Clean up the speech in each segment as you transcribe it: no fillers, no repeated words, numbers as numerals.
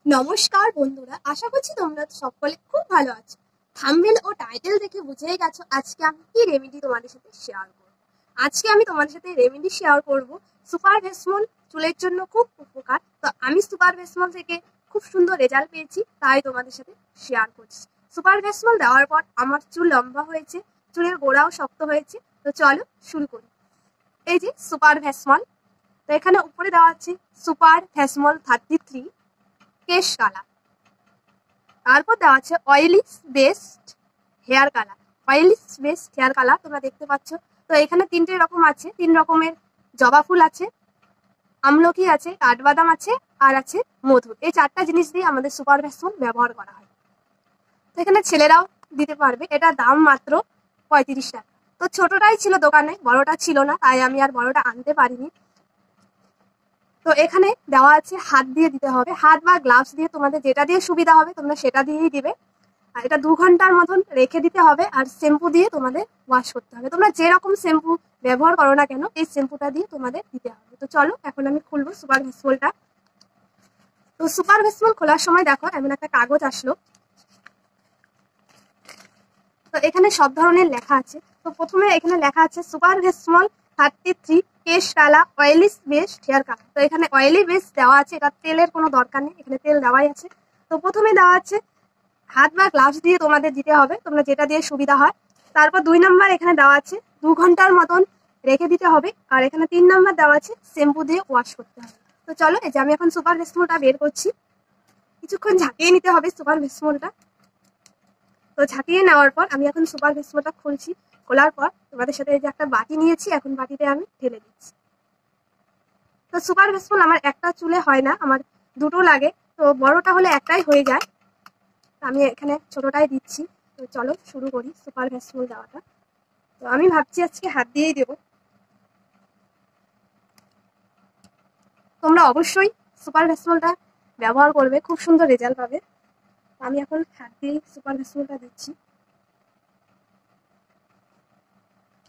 নমস্কার বন্ধুরা, আশা করছি তোমরা সকলে খুব ভালো আছো। থাম্বনেল ও টাইটেল দেখে বুঝেই গেছো আজকে আমি কি রেমেডি তোমাদের সাথে শেয়ার করব। আজকে আমি তোমাদের সাথে রেমেডি শেয়ার করব সুপার ভেসমল, চুলের জন্য খুব উপকার। তো আমি সুপার ভেসমল থেকে খুব সুন্দর রেজাল্ট পেয়েছি, তাই তোমাদের সাথে শেয়ার করছি। সুপার ভেসমল দেওয়ার পর আমার চুল লম্বা হয়েছে, চুলের গোড়াও শক্ত হয়েছে। তো চলো শুরু করি। এই যে সুপার ভেসমল, তো এখানে উপরে দেওয়া আছে সুপার ভেসমল 33 কেশ কালার। তারপর দেওয়া আছে oily best hair colour. Oily best hair colour তোমরা দেখতে পাচ্ছ। তো এখানে তিনটে রকম আছে, তিন রকমের জবা ফুল আছে, আমলকি আছে, কাঠবাদাম আছে, আর আছে মধু। এই চারটা জিনিস দিয়ে আমাদের সুপার ভেসমল ব্যবহার করা হয়। তো এখানে ছেলেরাও দিতে পারবে। এটা দাম মাত্র 35 টাকা। তো ছোটটাই ছিল দোকানে, বড়টা ছিল না, তাই আমি আর বড়টা আনতে পারিনি। তো এখানে দেওয়া আছে হাত দিয়ে দিতে হবে, হাত বা গ্লাভস দিয়ে, তোমাদের যেটা দিয়ে সুবিধা হবে তোমরা সেটা দিয়েই দিবে। আর এটা 2 ঘন্টার মতন রেখে দিতে হবে, আর শ্যাম্পু দিয়ে তোমাদের ওয়াশ করতে হবে। তোমরা যেরকম শ্যাম্পু ব্যবহার করো না কেন, এই শ্যাম্পুটা দিয়ে তোমাদের দিতে হবে। তো চলো এখন আমি খুলবো সুপার ভেসমলটা। তো সুপার ভেসমল খোলার সময় দেখো এমন একটা কাগজ আসলো। তো এখানে সব ধরনের লেখা আছে। তো প্রথমে এখানে লেখা আছে সুপার ভেসমল 33 কেশ কালা অয়েলি বেস্ট হেয়ার কালার। তো এখানে অয়েলি বেস্ট দেওয়া আছে, এটা তেলের কোনো দরকার নেই, এখানে তেল দেওয়াই আছে। তো প্রথমে দেওয়া আছে হাত বা গ্লাভস দিয়ে তোমাদের দিতে হবে, তোমরা যেটা দিয়ে সুবিধা হয়। তারপর 2 নম্বর এখানে দেওয়া আছে 2 ঘন্টার মতন রেখে দিতে হবে, আর এখানে 3 নম্বর দেওয়া আছে শ্যাম্পু দিয়ে ওয়াশ করতে হবে। তো চলো, এই যে আমি এখন সুপার ভেসমলটা বের করছি। কিছুক্ষণ ঝাঁকিয়ে নিতে হবে সুপার ভেসমলটা। তো ঝাঁকিয়ে নেওয়ার পর আমি এখন সুপার ভেসমলটা খুলছি। খোলার পর তোমাদের সাথে এই যে একটা বাটি নিয়েছি, এখন বাটিতে আমি ঢেলে দিচ্ছি। তো সুপার ভেসমল আমার একটা চুলে হয় না, আমার দুটো লাগে। তো বড়টা হলে একটাই হয়ে যায়, আমি এখানে ছোটটাই দিচ্ছি। তো চলো শুরু করি সুপার ভেসমল দেওয়াটা। তো আমি ভাবছি আজকে হাত দিয়েই দেবো। তোমরা অবশ্যই সুপার ভেসমলটা ব্যবহার করবে, খুব সুন্দর রেজাল্ট পাবে। আমি এখন হাত দিয়েই সুপার ভেসমলটা দিচ্ছি।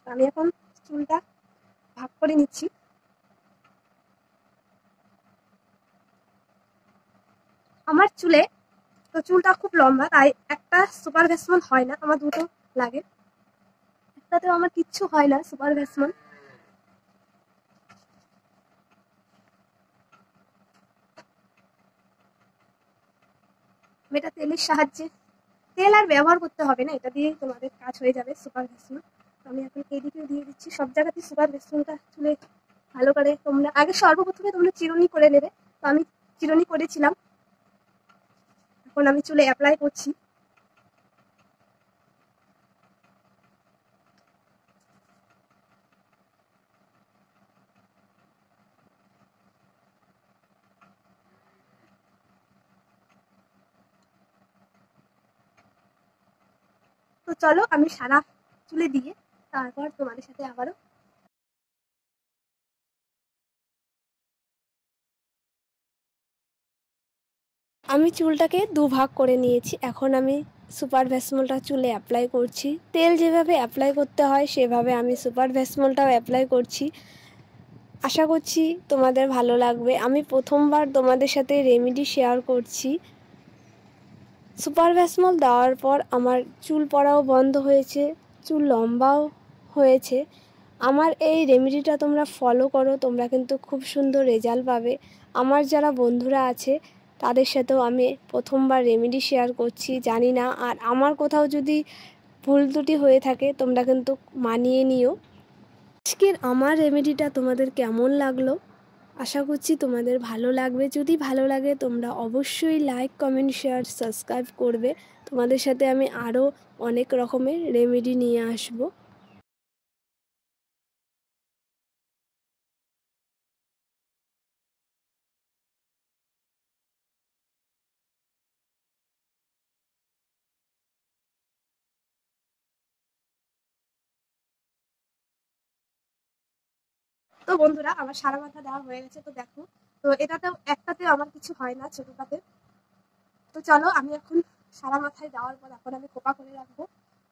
আমি এখন চুলটা ভাগ করে নিচ্ছি। আমার চুলটা খুব লম্বা, তাই একটা সুপার ভেসমল হয় না, আমার দুটো লাগে। একটাতেও আমার কিচ্ছু হয় না সুপার ভেসমল। এটা তেলের সাহায্যে, তেল আর ব্যবহার করতে হবে না, এটা দিয়েই তোমাদের কাজ হয়ে যাবে সুপার ভেসমল। আমি এখন এইদিকেও দিয়ে দিচ্ছি। সব জায়গাতে সুপার ভেসমলটা চুলে ভালো করে তোমরা আগে সর্বপ্রথমে তোমরা চিরুনি করে নেবে। তো আমি চিরুনি করেছিলাম, এখন আমি চুলে অ্যাপ্লাই করছি। তো চলো আমি সারা চুলে দিয়ে তারপর তোমাদের সাথে আবারও। আমি চুলটাকে 2 ভাগ করে নিয়েছি। এখন আমি সুপার ভেসমলটা চুলে অ্যাপ্লাই করছি। তেল যেভাবে অ্যাপ্লাই করতে হয় সেভাবে আমি সুপার ভেসমলটাও অ্যাপ্লাই করছি। আশা করছি তোমাদের ভালো লাগবে। আমি প্রথমবার তোমাদের সাথে রেমেডি শেয়ার করছি। সুপার ভেসমল দেওয়ার পর আমার চুল পড়াও বন্ধ হয়েছে, চুল লম্বাও হয়েছে। আমার এই রেমেডিটা তোমরা ফলো করো, তোমরা কিন্তু খুব সুন্দর রেজাল্ট পাবে। আমার যারা বন্ধুরা আছে তাদের সাথেও আমি প্রথমবার রেমেডি শেয়ার করছি, জানি না। আর আমার কোথাও যদি ভুল ত্রুটি হয়ে থাকে তোমরা কিন্তু মানিয়ে নিও। আজকের আমার রেমেডিটা তোমাদের কেমন লাগলো? আশা করছি তোমাদের ভালো লাগবে। যদি ভালো লাগে তোমরা অবশ্যই লাইক, কমেন্ট, শেয়ার, সাবস্ক্রাইব করবে। তোমাদের সাথে আমি আরও অনেক রকমের রেমেডি নিয়ে আসবো। তো বন্ধুরা, আমার সারা মাথা দেওয়া হয়ে গেছে। তো দেখো, তো এটাতেও একটাতে আমার কিছু হয় না, ছোটটাতে। তো চলো আমি এখন সারা মাথায় দেওয়ার পর এখন আমি খোপা করে রাখবো।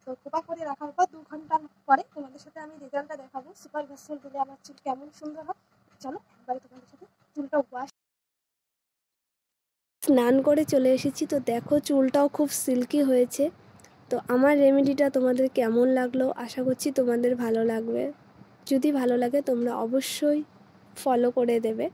তো খোপা করে রাখার পর 2 ঘন্টা পরে তোমাদের সাথে আমি রেজাল্টটা দেখাবো সুপার ভেসমল দিলে আমার চুল কেমন সুন্দর হয়। চলো একবারে তোমাদের সাথে চুলটা ওয়াশ স্নান করে চলে এসেছি। তো দেখো চুলটাও খুব সিল্কি হয়েছে। তো আমার রেমেডিটা তোমাদের কেমন লাগলো আশা করছি তোমাদের ভালো লাগবে। যদি ভালো লাগে তোমরা অবশ্যই ফলো করে দেবে।